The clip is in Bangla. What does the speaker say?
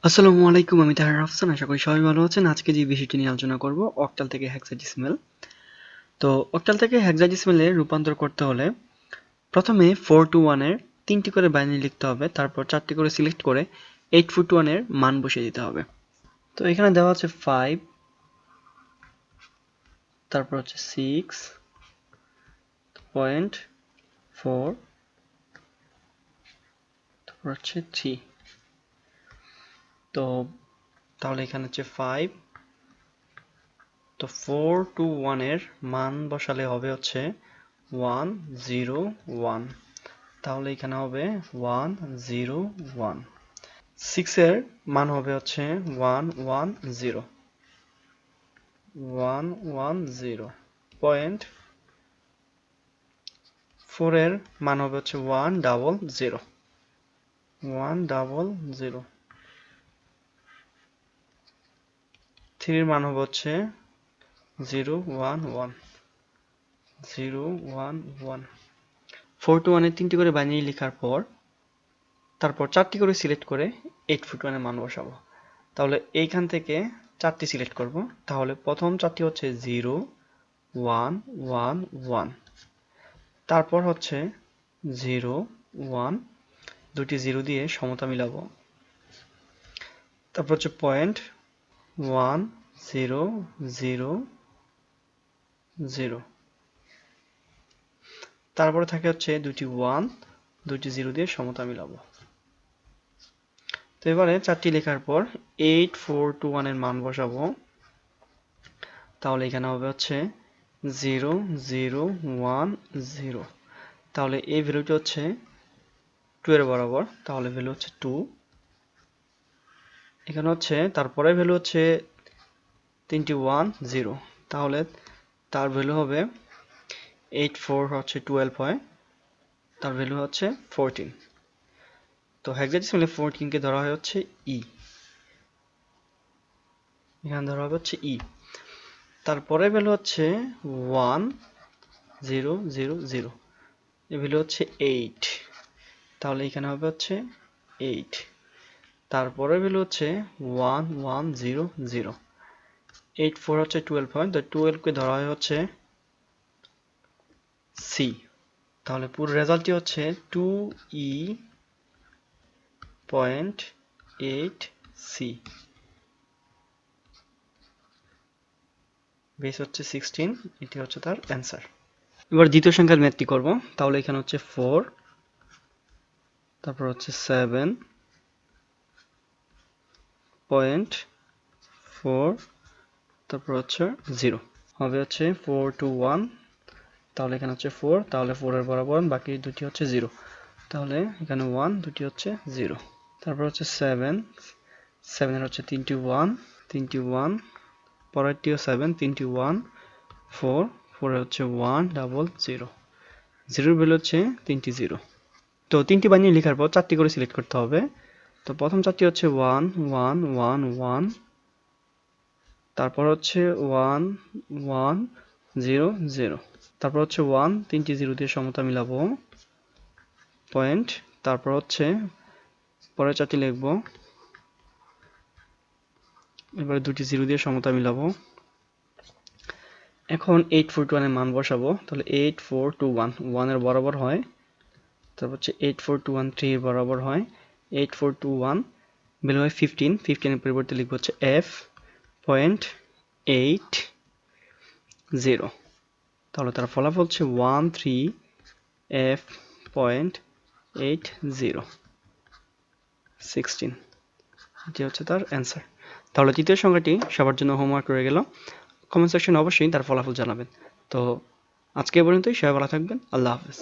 আসসালামু আলাইকুম, আমি তাহের.Rafsan। আশা করি সবাই ভালো আছেন। আজকে যে বিষয়টি নিয়ে আলোচনা করব অক্টাল থেকে হেক্সাডেসিমাল। তো অক্টাল থেকে হেক্সাডেসিমালে রূপান্তর করতে হলে প্রথমে 4 to 1 এর 3টি করে বাইনারি লিখতে হবে, তারপর 4টি করে সিলেক্ট করে 8 to 1 এর মান বসিয়ে দিতে হবে। তো এখানে দেওয়া আছে 5, তারপর হচ্ছে 6.4, তারপর হচ্ছে 3। তো তাহলে এখানে হচ্ছে 5, তো 4 to 1 এর মান বসালে হবে হচ্ছে 1 0 1, তাহলে এখানে হবে 1 0 1। 6 এর মান হবে হচ্ছে 1 1 0 1 1 0 পয়েন্ট। 4 এর মান হবে হচ্ছে 1 ডাবল 0 1 ডাবল 0। 3 এর মান হবে হচ্ছে 0 1 1 0 1 1। 4 to 1 এর 3টি করে বাইনারি লেখার পর তারপর 4টি করে সিলেক্ট করে 8 to 1 এর মান বসাবো। তাহলে এইখান থেকে 4টি সিলেক্ট করব। তাহলে প্রথম 4টি হচ্ছে 0 1 1 1, তারপর হচ্ছে 0 1, দুটি 0 দিয়ে সমতা মিলাবো। তারপর হচ্ছে পয়েন্ট 1 0 0 0, তারপরে থাকে হচ্ছে দুটি 1, দুটি 0 দিয়ে সমতা মিলাবো। তো এবারে 4টি লেখার পর 8 4 to 1 এর মান বসাবো। তাহলে এখানে হবে হচ্ছে 0 0 1 0, তাহলে এই ভ্যালুটি হচ্ছে 2 এর বরাবর, তাহলে ভ্যালু হচ্ছে 2। এখানে হচ্ছে তারপরে ভ্যালু হচ্ছে 3টি 1 0, তাহলে তার ভ্যালু হবে 8 4 হচ্ছে 12 হয়, তার ভ্যালু হচ্ছে 14। তো হেক্সাডেসিমালে 14 কে ধরা হয় হচ্ছে ই, এখানে ধরা হবে হচ্ছে ই। তারপরে ভ্যালু হচ্ছে 1 0 0 0, এই ভ্যালু হচ্ছে 8, তাহলে এখানে হবে হচ্ছে 8। তারপরে ভ্যালু হচ্ছে 1 1 0 0, 8 4 হচ্ছে 12 হয়, তো 12 কে ধরা হয় হচ্ছে সি, তাহলে পুরো রেজাল্টটি হচ্ছে 2E.8C, বেস হচ্ছে 16, এটি হচ্ছে তার অ্যান্সার। এবার দ্বিতীয় সংখ্যার ম্যাথটি করব। তাহলে এখানে হচ্ছে 4, তারপর হচ্ছে 7.4, তারপর হচ্ছে 0, হবে হচ্ছে 4 to 1, তাহলে এখানে হচ্ছে 4, তাহলে 4 এর বরাবর বাকি দুটি হচ্ছে 0, তাহলে এখানে 1, দুটি হচ্ছে 0। তারপর হচ্ছে 7 এর হচ্ছে 3টি 1, 3টি 1, পরেরটিও 7, 3টি 1 4, 4 এর হচ্ছে 1 ডাবল 0, 0 এর ভ্যালু হচ্ছে 3টি 0। তো 3টি বাইনারি লেখার পর 4টি করে সিলেক্ট করতে হবে। তো প্রথম 4টি হচ্ছে 1 1 1 1, তারপর হচ্ছে 1 1 0 0, তারপর হচ্ছে 1, 3টি 0 দিয়ে সমতা মিলাবো, পয়েন্ট। তারপর হচ্ছে পরের 4টি লিখবো, এবারে দুটি 0 দিয়ে সমতা মিলাবো। এখন 8 4 to 1 এর মান বসাবো। তাহলে 8 4 to 1, 1 এর বরাবর হয়, তারপর হচ্ছে 8 4 to 1 3 এর বরাবর হয়, 8 4 to 1 ভ্যালু হয় 15, 15 এর পরিবর্তে লিখবো হচ্ছে f.80, তাহলে তার ফলাফল হচ্ছে 13 f.80 16, এটি হচ্ছে তার অ্যান্সার। তাহলে তৃতীয় সংখ্যাটি সবার জন্য হোমওয়ার্ক রয়ে গেল। কমেন্ট সেকশনে অবশ্যই তার ফলাফল জানাবেন। তো আজকে পর্যন্তই, সবাই ভালো থাকবেন। আল্লাহ হাফেজ।